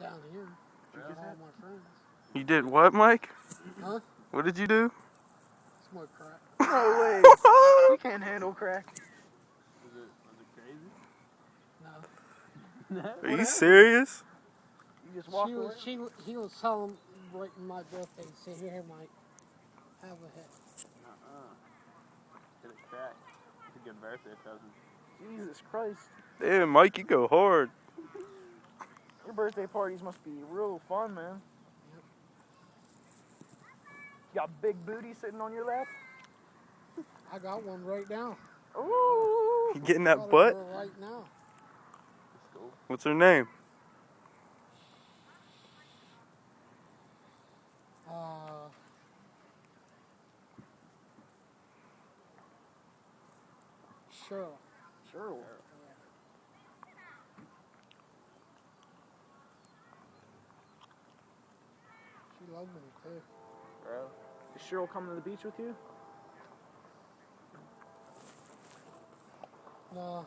right down here. With all my friends. You did what, Mike? Huh? What did you do? Smoke crack. No way. You can't handle crack. Was it crazy? No. Are you serious? You just walked away. He was telling right in my birthday, he said, here, Mike, have a hit. Hit a crack. It's a good birthday present. Jesus Christ. Damn, Mike, you go hard. Your birthday parties must be real fun, man. Yep. You got big booty sitting on your lap? I got one right now. Ooh. You getting I that got a butt? girl right now. That's cool. What's her name? Cheryl. Cheryl. She loved me too. Bro. Is Cheryl coming to the beach with you? No.